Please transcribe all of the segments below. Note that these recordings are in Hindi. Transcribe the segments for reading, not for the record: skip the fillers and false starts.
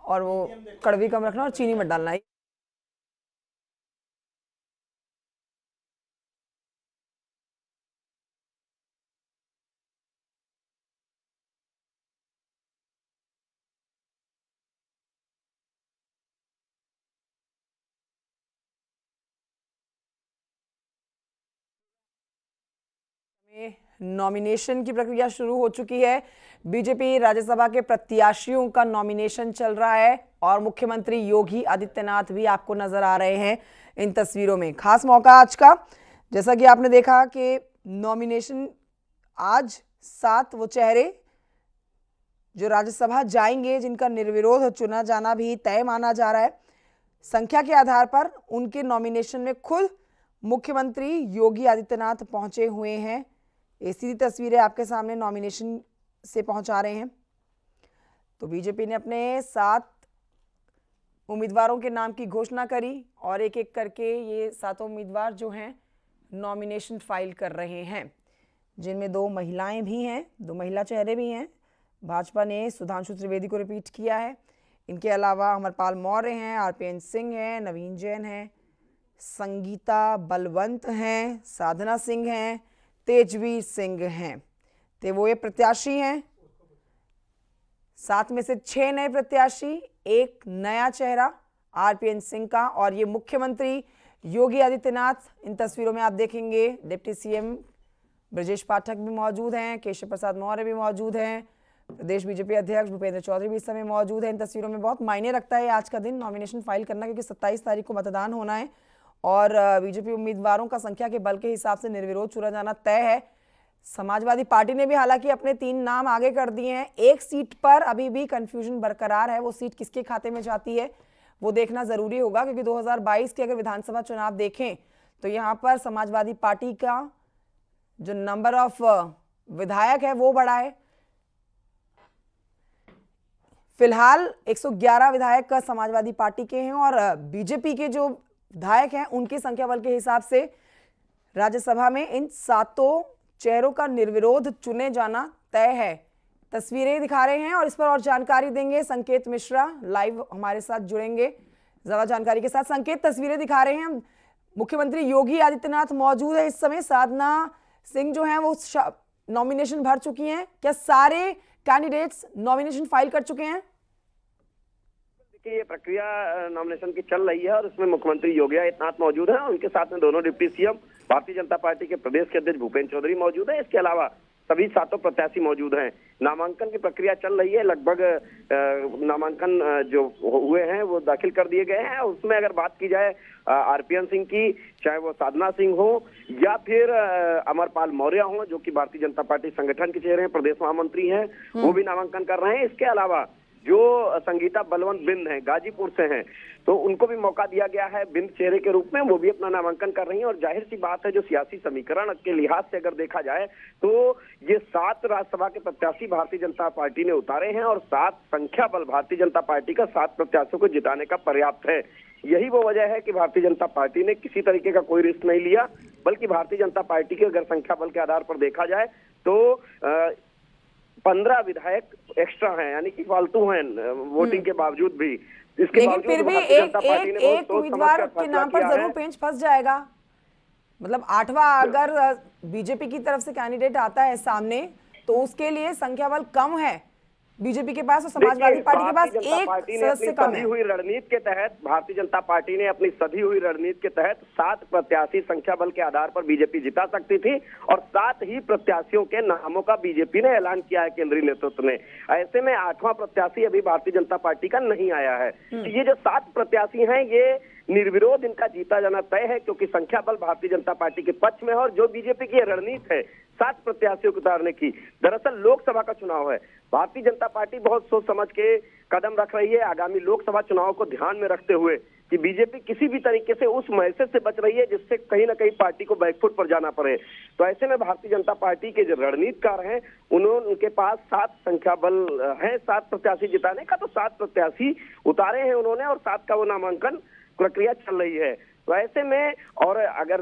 और वो कड़वी कम रखना और चीनी मत डालना है। नॉमिनेशन की प्रक्रिया शुरू हो चुकी है। बीजेपी राज्यसभा के प्रत्याशियों का नॉमिनेशन चल रहा है और मुख्यमंत्री योगी आदित्यनाथ भी आपको नजर आ रहे हैं इन तस्वीरों में। खास मौका आज का, जैसा कि आपने देखा कि नॉमिनेशन आज 7 वो चेहरे जो राज्यसभा जाएंगे, जिनका निर्विरोध चुना जाना भी तय माना जा रहा है, संख्या के आधार पर उनके नॉमिनेशन में खुद मुख्यमंत्री योगी आदित्यनाथ पहुंचे हुए हैं। ये सीधी तस्वीरें आपके सामने नॉमिनेशन से पहुंचा रहे हैं। तो बीजेपी ने अपने 7 उम्मीदवारों के नाम की घोषणा करी और एक एक करके ये 7 उम्मीदवार जो हैं नॉमिनेशन फाइल कर रहे हैं, जिनमें 2 महिलाएं भी हैं, 2 महिला चेहरे भी हैं। भाजपा ने सुधांशु त्रिवेदी को रिपीट किया है। इनके अलावा अमरपाल मौर्य हैं, आरपीएन सिंह हैं, नवीन जैन हैं, संगीता बलवंत हैं, साधना सिंह हैं, तेजवीर सिंह हैं। तो वो ये प्रत्याशी हैं। 7 में से 6 नए प्रत्याशी, 1 नया चेहरा आरपीएन सिंह का, और ये मुख्यमंत्री योगी आदित्यनाथ। इन तस्वीरों में आप देखेंगे डिप्टी सीएम ब्रजेश पाठक भी मौजूद हैं, केशव प्रसाद मौर्य भी मौजूद हैं, प्रदेश बीजेपी अध्यक्ष भूपेंद्र चौधरी भी इस समय मौजूद है। इन तस्वीरों में बहुत मायने रखता है आज का दिन नॉमिनेशन फाइल करना, क्योंकि 27 तारीख को मतदान होना है और बीजेपी उम्मीदवारों का संख्या के बल के हिसाब से निर्विरोध चुना जाना तय है। समाजवादी पार्टी ने भी हालांकि अपने 3 नाम आगे कर दिए हैं। एक सीट पर अभी भी कंफ्यूजन बरकरार है, वो सीट किसके खाते में जाती है वो देखना जरूरी होगा, क्योंकि 2022 के अगर विधानसभा चुनाव देखें तो यहाँ पर समाजवादी पार्टी का जो नंबर ऑफ विधायक है वो बढ़ा है। फिलहाल 111 विधायक समाजवादी पार्टी के हैं और बीजेपी के जो विधायक हैं उनकी संख्या बल के हिसाब से राज्यसभा में इन 7 चेहरों का निर्विरोध चुने जाना तय है। तस्वीरें दिखा रहे हैं और इस पर और जानकारी देंगे संकेत मिश्रा, लाइव हमारे साथ जुड़ेंगे ज्यादा जानकारी के साथ। संकेत, तस्वीरें दिखा रहे हैं, मुख्यमंत्री योगी आदित्यनाथ मौजूद है इस समय, साधना सिंह जो हैं वो नॉमिनेशन भर चुकी हैं। क्या सारे कैंडिडेट्स नॉमिनेशन फाइल कर चुके हैं? ये प्रक्रिया नॉमिनेशन की चल रही है और इसमें मुख्यमंत्री योगी आदित्यनाथ मौजूद हैं। उनके साथ में दोनों deputy CM, Bharatiya Janata party के प्रदेश के अध्यक्ष भूपेंद्र चौधरी मौजूद है। इसके अलावा सभी 7 प्रत्याशी मौजूद हैं। नामांकन की प्रक्रिया चल रही है। लगभग नामांकन जो हुए हैं वो दाखिल कर दिए गए हैं। उसमें अगर बात की जाए आरपीएन सिंह की, चाहे वो साधना सिंह हो या फिर अमरपाल मौर्य हो, जो कि भारतीय जनता पार्टी संगठन के चेहरे हैं, प्रदेश महामंत्री हैं, वो भी नामांकन कर रहे हैं। इसके अलावा जो संगीता बलवंत बिंद हैं, गाजीपुर से हैं, तो उनको भी मौका दिया गया है बिंद चेहरे के रूप में, वो भी अपना नामांकन कर रही हैं। और जाहिर सी बात है, जो सियासी समीकरण के लिहाज से अगर देखा जाए तो ये 7 राज्यसभा के प्रत्याशी भारतीय जनता पार्टी ने उतारे हैं और 7 संख्या बल भारतीय जनता पार्टी का 7 प्रत्याशियों को जिताने का पर्याप्त है। यही वो वजह है कि भारतीय जनता पार्टी ने किसी तरीके का कोई रिस्क नहीं लिया, बल्कि भारतीय जनता पार्टी के अगर संख्या बल के आधार पर देखा जाए तो 15 विधायक एक्स्ट्रा हैं, यानी कि फालतू हैं वोटिंग के बावजूद भी। इसके लेकिन फिर भी एक उम्मीदवार के नाम पर जरूर पेंच फंस जाएगा। मतलब 8वां अगर बीजेपी की तरफ से कैंडिडेट आता है सामने तो उसके लिए संख्या बल कम है बीजेपी के पास और समाजवादी पार्टी के पास एक सदस्य कम है। हुई रणनीति के तहत भारतीय जनता पार्टी ने अपनी सधी हुई रणनीति के तहत 7 प्रत्याशी संख्या बल के आधार पर बीजेपी जिता सकती थी और 7 ही प्रत्याशियों के नामों का बीजेपी ने ऐलान किया है केंद्रीय नेतृत्व ने। ऐसे में 8वां प्रत्याशी अभी भारतीय जनता पार्टी का नहीं आया है। ये जो 7 प्रत्याशी हैं ये निर्विरोध इनका जीता जाना तय है, क्योंकि संख्या बल भारतीय जनता पार्टी के पक्ष में है और जो बीजेपी की रणनीति है 7 प्रत्याशियों को उतारने की, दरअसल लोकसभा का चुनाव है। भारतीय जनता पार्टी बहुत सोच समझ के कदम रख रही है आगामी लोकसभा चुनाव को ध्यान में रखते हुए कि बीजेपी किसी भी तरीके से उस मैसेज से बच रही है जिससे कहीं ना कहीं पार्टी को बैकफुट पर जाना पड़े। तो ऐसे में भारतीय जनता पार्टी के जो रणनीतिकार हैं उनके पास 7 संख्या बल है 7 प्रत्याशी जिताने का, तो 7 प्रत्याशी उतारे हैं उन्होंने और 7 का वो नामांकन प्रक्रिया चल रही है। तो ऐसे में और अगर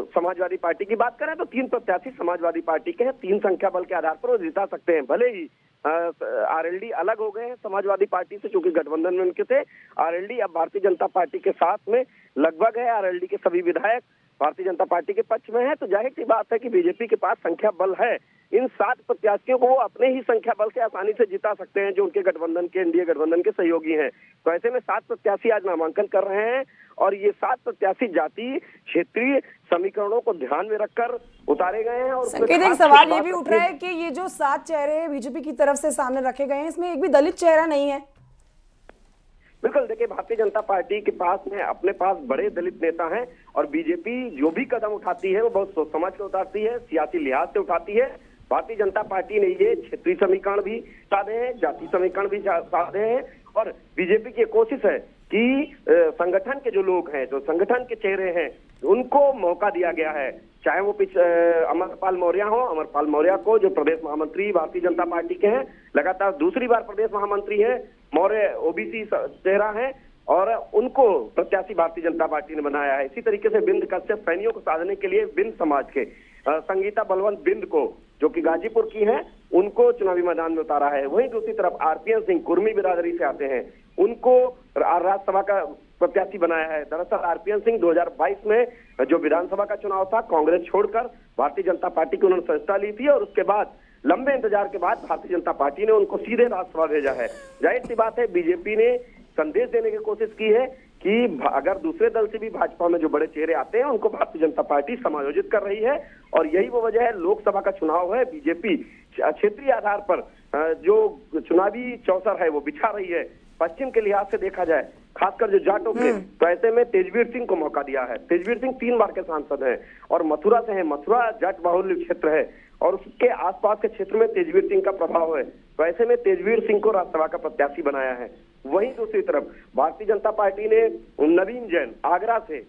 समाजवादी पार्टी की बात करें तो 3 प्रत्याशी समाजवादी पार्टी के हैं, 3 संख्या बल के आधार पर वो जिता सकते हैं। भले ही आरएलडी अलग हो गए हैं समाजवादी पार्टी से, चूंकि गठबंधन में उनके थे। आरएलडी अब भारतीय जनता पार्टी के साथ में लगभग है। आरएलडी के सभी विधायक भारतीय जनता पार्टी के पक्ष में है। तो जाहिर सी बात है कि बीजेपी के पास संख्या बल है। इन 7 प्रत्याशियों को वो अपने ही संख्या बल से आसानी से जिता सकते हैं, जो उनके गठबंधन के एनडीए गठबंधन के सहयोगी हैं। तो ऐसे में 7 प्रत्याशी आज नामांकन कर रहे हैं और ये 7 प्रत्याशी जाति क्षेत्रीय समीकरणों को ध्यान में रखकर उतारे गए हैं। और संकेत, एक सवाल ये भी उठ रहा है कि ये जो 7 चेहरे बीजेपी की तरफ से सामने रखे गए हैं, इसमें एक भी दलित चेहरा नहीं है। बिल्कुल, देखिए भारतीय जनता पार्टी के पास में अपने पास बड़े दलित नेता हैं और बीजेपी जो भी कदम उठाती है वो बहुत सोच समझ के उठाती है, सियासी लिहाज से उठाती है। भारतीय जनता पार्टी ने ये क्षेत्रीय समीकरण भी साधे हैं, जाति समीकरण भी साधे हैं और बीजेपी की कोशिश है कि संगठन के जो लोग हैं, जो संगठन के चेहरे हैं, उनको मौका दिया गया है। चाहे वो अमरपाल मौर्य हो, अमरपाल मौर्य को जो प्रदेश महामंत्री भारतीय जनता पार्टी के हैं, लगातार दूसरी बार प्रदेश महामंत्री है। मौर्य ओबीसी चेहरा है और उनको प्रत्याशी भारतीय जनता पार्टी ने बनाया है। इसी तरीके से बिंद कश्यप सैनियों को साधने के लिए बिंद समाज के संगीता बलवंत बिंद को, जो कि गाजीपुर की है, उनको चुनावी मैदान में उतारा है। वहीं दूसरी तरफ आरपीएन सिंह कुर्मी बिरादरी से आते हैं, उनको राज्यसभा का प्रत्याशी बनाया है। दरअसल आरपीएन सिंह 2022 में जो विधानसभा का चुनाव था, कांग्रेस छोड़कर भारतीय जनता पार्टी की उन्होंने सदस्यता ली थी और उसके बाद लंबे इंतजार के बाद भारतीय जनता पार्टी ने उनको सीधे राज्यसभा भेजा है। जाहिर सी बात है, बीजेपी ने संदेश देने की कोशिश की है कि अगर दूसरे दल से भी भाजपा में जो बड़े चेहरे आते हैं उनको भारतीय जनता पार्टी समायोजित कर रही है और यही वो वजह है। लोकसभा का चुनाव है, बीजेपी क्षेत्रीय आधार पर जो चुनावी चौसर है वो बिछा रही है। पश्चिम के लिहाज से देखा जाए, खासकर जो जाटों के, तो ऐसे में तेजवीर सिंह को मौका दिया है। तेजवीर सिंह 3 बार के सांसद हैं और मथुरा से हैं। मथुरा जाट बाहुल्य क्षेत्र है और उसके आसपास के क्षेत्र में तेजवीर सिंह का प्रभाव है। तो ऐसे में तेजवीर सिंह को राज्यसभा का प्रत्याशी बनाया है। वहीं दूसरी तरफ भारतीय जनता पार्टी ने नवीन जैन आगरा से,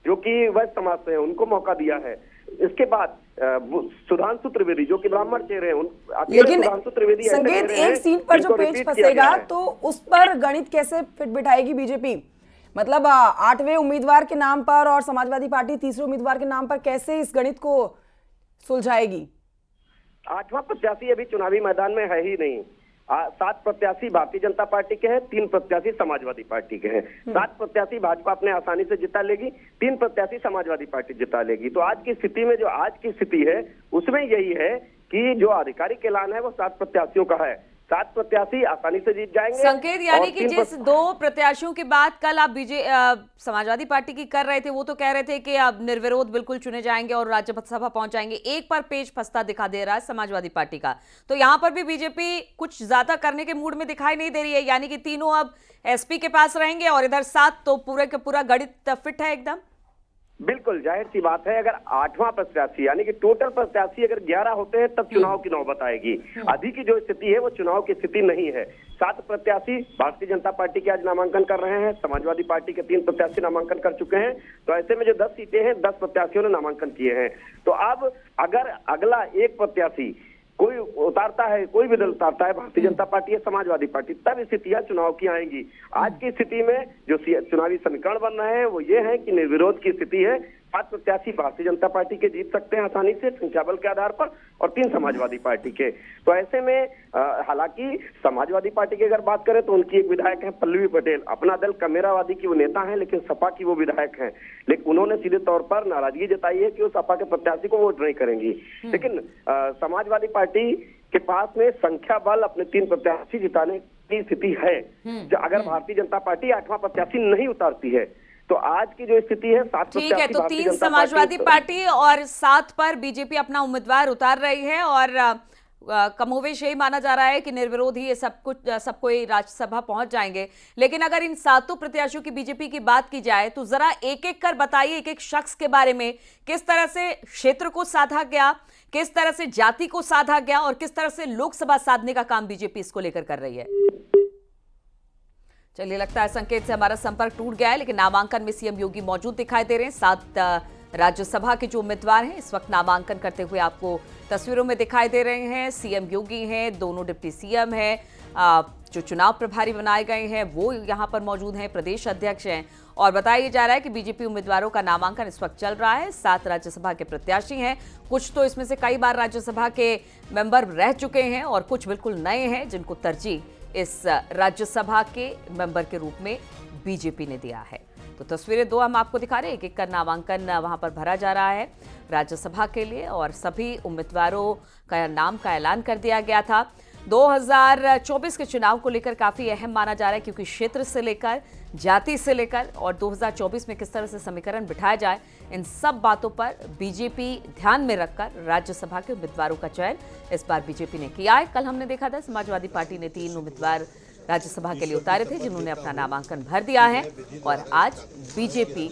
जो कि वैश्य समाज से है, उनको मौका दिया है। इसके बाद सुधांशु त्रिवेदी, जो कि ब्राह्मण चेहरे हैं, लेकिन संकेत, एक सीट पर जो पेच फंसेगा तो उस पर गणित कैसे फिट बिठाएगी बीजेपी? मतलब 8वें उम्मीदवार के नाम पर और समाजवादी पार्टी 3रे उम्मीदवार के नाम पर कैसे इस गणित को सुलझाएगी? 8वां प्रत्याशी अभी चुनावी मैदान में है ही नहीं। 7 प्रत्याशी भारतीय जनता पार्टी के हैं, 3 प्रत्याशी समाजवादी पार्टी के हैं। 7 प्रत्याशी भाजपा अपने आसानी से जिता लेगी, 3 प्रत्याशी समाजवादी पार्टी जिता लेगी। तो आज की स्थिति में जो आज की स्थिति है उसमें यही है कि जो आधिकारिक ऐलान है वो 7 प्रत्याशियों का है। 7 प्रत्याशी आसानी से जीत जाएंगे। संकेत, यानी कि जिस 2 प्रत्याशियों की बात कल आप समाजवादी पार्टी की कर रहे थे, वो तो कह रहे थे कि अब निर्विरोध बिल्कुल चुने जाएंगे और राज्यसभा पहुंच जाएंगे। एक पर पेच फंसता दिखा दे रहा है समाजवादी पार्टी का, तो यहां पर भी बीजेपी कुछ ज्यादा करने के मूड में दिखाई नहीं दे रही है। यानी कि तीनों अब एसपी के पास रहेंगे और इधर 7, तो पूरे का पूरा गणित फिट है एकदम। बिल्कुल, जाहिर सी बात है, अगर 8वां प्रत्याशी यानी कि टोटल प्रत्याशी अगर 11 होते हैं तब चुनाव की नौबत आएगी। अभी की जो स्थिति है वो चुनाव की स्थिति नहीं है। 7 प्रत्याशी भारतीय जनता पार्टी के आज नामांकन कर रहे हैं, समाजवादी पार्टी के 3 प्रत्याशी नामांकन कर चुके हैं। तो ऐसे में जो 10 सीटें हैं, 10 प्रत्याशियों ने नामांकन किए हैं। तो अब अगर अगला एक प्रत्याशी कोई उतारता है, कोई भी दल उतारता है, भारतीय जनता पार्टी या समाजवादी पार्टी, तब स्थितियां चुनाव की आएंगी। आज की स्थिति में जो चुनावी समीकरण बन रहे हैं वो ये है कि निर्विरोध की स्थिति है। 5 प्रत्याशी भारतीय जनता पार्टी के जीत सकते हैं आसानी से संख्या बल के आधार पर और 3 समाजवादी पार्टी के। तो ऐसे में हालांकि समाजवादी पार्टी की अगर बात करें तो उनकी एक विधायक है पल्लवी पटेल, अपना दल कमेरावादी की वो नेता है, लेकिन सपा की वो विधायक है। लेकिन उन्होंने सीधे तौर पर नाराजगी जताई है कि वो सपा के प्रत्याशी को वोट नहीं करेंगी। लेकिन समाजवादी पार्टी के पास में संख्या बल अपने 3 प्रत्याशी जिताने की स्थिति है। जो अगर भारतीय जनता पार्टी 8वां प्रत्याशी नहीं उतारती है तो आज की जो स्थिति है 7 ठीक है, तो 3 समाजवादी पार्टी और 7 पर बीजेपी अपना उम्मीदवार उतार रही है और कमोवेश यही माना जा रहा है कि निर्विरोध ही ये सब कोई राज्यसभा पहुंच जाएंगे। लेकिन अगर इन 7 प्रत्याशियों की बीजेपी की बात की जाए तो जरा एक एक कर बताइए, एक एक शख्स के बारे में, किस तरह से क्षेत्र को साधा गया, किस तरह से जाति को साधा गया और किस तरह से लोकसभा साधने का काम बीजेपी इसको लेकर कर रही है। चलिए, लगता है संकेत से हमारा संपर्क टूट गया है, लेकिन नामांकन में सीएम योगी मौजूद दिखाई दे रहे हैं। 7 राज्यसभा के जो उम्मीदवार हैं इस वक्त नामांकन करते हुए आपको तस्वीरों में दिखाई दे रहे हैं। सीएम योगी हैं, दोनों डिप्टी सीएम हैं, जो चुनाव प्रभारी बनाए गए हैं वो यहाँ पर मौजूद हैं, प्रदेश अध्यक्ष हैं। और बताया जा रहा है कि बीजेपी उम्मीदवारों का नामांकन इस वक्त चल रहा है। 7 राज्यसभा के प्रत्याशी हैं, कुछ तो इसमें से कई बार राज्यसभा के मेंबर रह चुके हैं और कुछ बिल्कुल नए हैं जिनको तरजीह इस राज्यसभा के मेंबर के रूप में बीजेपी ने दिया है। तो तस्वीरें 2 हम आपको दिखा रहे हैं। एक-एक कर नामांकन वहां पर भरा जा रहा है राज्यसभा के लिए और सभी उम्मीदवारों का नाम का ऐलान कर दिया गया था। 2024 के चुनाव को लेकर काफी अहम माना जा रहा है क्योंकि क्षेत्र से लेकर जाति से लेकर और 2024 में किस तरह से समीकरण बिठाया जाए, इन सब बातों पर बीजेपी ध्यान में रखकर राज्यसभा के उम्मीदवारों का चयन इस बार बीजेपी ने किया है। कल हमने देखा था समाजवादी पार्टी ने 3 उम्मीदवार राज्यसभा के लिए उतारे थे जिन्होंने अपना नामांकन भर दिया है और आज बीजेपी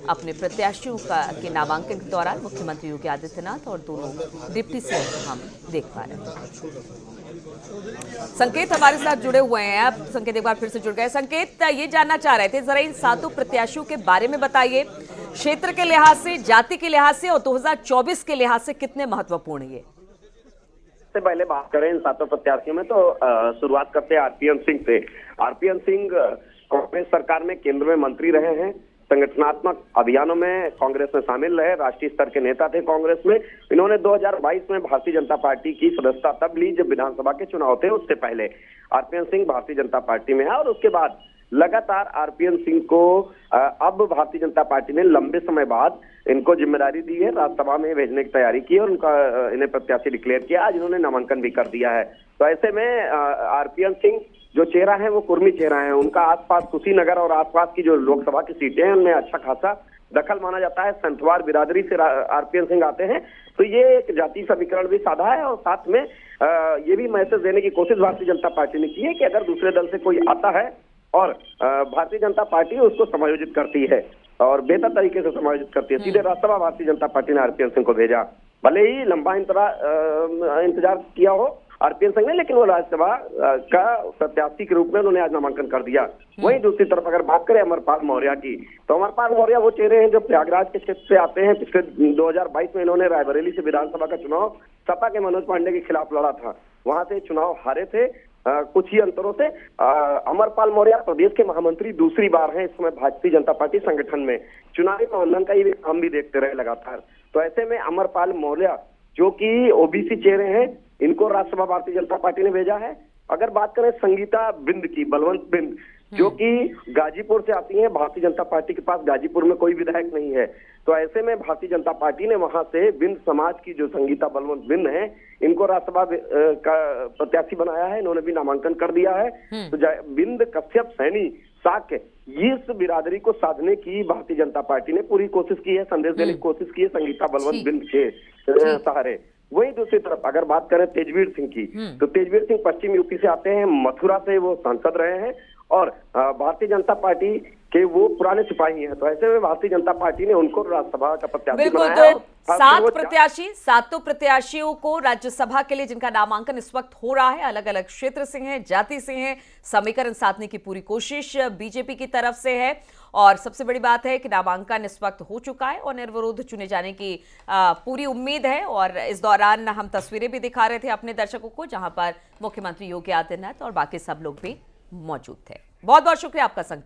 अपने प्रत्याशियों के नामांकन के दौरान मुख्यमंत्री योगी आदित्यनाथ और दोनों डिप्टी सीएम हम देख पा रहे हैं। संकेत हमारे साथ जुड़े हुए हैं। अब संकेत एक बार फिर से जुड़ गए। संकेत, ये जानना चाह रहे थे जरा इन 7 प्रत्याशियों के बारे में बताइए, क्षेत्र के लिहाज से, जाति के लिहाज से और 2024 के लिहाज से कितने महत्वपूर्ण ये? से पहले बात करें इन 7 प्रत्याशियों में तो शुरुआत करते हैं आरपीएन सिंह से। आरपीएन सिंह कांग्रेस सरकार में केंद्र में मंत्री रहे हैं, संगठनात्मक अभियानों में कांग्रेस में शामिल रहे, राष्ट्रीय स्तर के नेता थे कांग्रेस में। इन्होंने 2022 में भारतीय जनता पार्टी की सदस्यता तब ली जब विधानसभा के चुनाव थे, उससे पहले आरपीएन सिंह भारतीय जनता पार्टी में है और उसके बाद लगातार आरपीएन सिंह को अब भारतीय जनता पार्टी ने लंबे समय बाद इनको जिम्मेदारी दी है, राज्यसभा में भेजने की तैयारी की और उनका इन्हें प्रत्याशी डिक्लेयर किया। आज इन्होंने नामांकन भी कर दिया है। तो ऐसे में आरपीएन सिंह जो चेहरा है वो कुर्मी चेहरा है। उनका आसपास कुशीनगर और आसपास की जो लोकसभा की सीटें हैं उनमें अच्छा खासा दखल माना जाता है। संथवार बिरादरी से आरपीएन सिंह आते हैं, तो ये एक जाति समीकरण भी साधा है और साथ में ये भी मैसेज देने की कोशिश भारतीय जनता पार्टी ने की है कि अगर दूसरे दल से कोई आता है और भारतीय जनता पार्टी उसको समायोजित करती है और बेहतर तरीके से समायोजित करती है। सीधे राज्यसभा भारतीय जनता पार्टी ने आरपीएन सिंह को भेजा, भले ही लंबा इंतजार किया हो आरपीएन सिंह ने, लेकिन वो राज्यसभा का प्रत्याशी के रूप में उन्होंने आज नामांकन कर दिया। वहीं दूसरी तरफ अगर बात करें अमरपाल मौर्य की, तो अमरपाल मौर्य वो चेहरे हैं जो प्रयागराज के क्षेत्र से आते हैं। पिछले 2022 में इन्होंने रायबरेली से विधानसभा का चुनाव सपा के मनोज पांडे के खिलाफ लड़ा था, वहां से चुनाव हारे थे कुछ ही अंतरों से। अमरपाल मौर्य प्रदेश के महामंत्री दूसरी बार हैं इस समय भारतीय जनता पार्टी संगठन में। चुनावी प्रबंधन का ये हम भी देखते रहे लगातार। तो ऐसे में अमरपाल मौर्य जो कि ओबीसी चेहरे हैं, इनको राज्यसभा भारतीय जनता पार्टी ने भेजा है। अगर बात करें संगीता बिंद की, बलवंत बिंद, जो कि गाजीपुर से आती हैं, भारतीय जनता पार्टी के पास गाजीपुर में कोई विधायक नहीं है, तो ऐसे में भारतीय जनता पार्टी ने वहां से बिंद समाज की जो संगीता बलवंत बिंद है, इनको राज्यसभा का प्रत्याशी बनाया है। इन्होंने भी नामांकन कर दिया है। तो बिंद, कश्यप, सैनी, साक्य, इस बिरादरी को साधने की भारतीय जनता पार्टी ने पूरी कोशिश की है, संदेश देने की कोशिश की है संगीता बलवंत बिंद के सहारे। वहीं दूसरी तरफ अगर बात करें तेजवीर सिंह की, तो तेजवीर सिंह पश्चिम यूपी से आते हैं, मथुरा से वो सांसद रहे हैं और भारतीय जनता पार्टी के वो पुराने सिपाही हैं। तो ऐसे में भारतीय जनता पार्टी ने उनको राज्यसभा का प्रत्याशी बनाया। बिल्कुल, तो 7 प्रत्याशी, 7 प्रत्याशियों को राज्यसभा के लिए जिनका नामांकन इस वक्त हो रहा है, अलग अलग क्षेत्र से हैं, जाति से हैं, समीकरण साधने की पूरी कोशिश बीजेपी की तरफ से है। और सबसे बड़ी बात है कि नामांकन इस वक्त हो चुका है और निर्विरोध चुने जाने की पूरी उम्मीद है। और इस दौरान हम तस्वीरें भी दिखा रहे थे अपने दर्शकों को, जहां पर मुख्यमंत्री योगी आदित्यनाथ और बाकी सब लोग भी मौजूद थे। बहुत बहुत शुक्रिया आपका संकेत।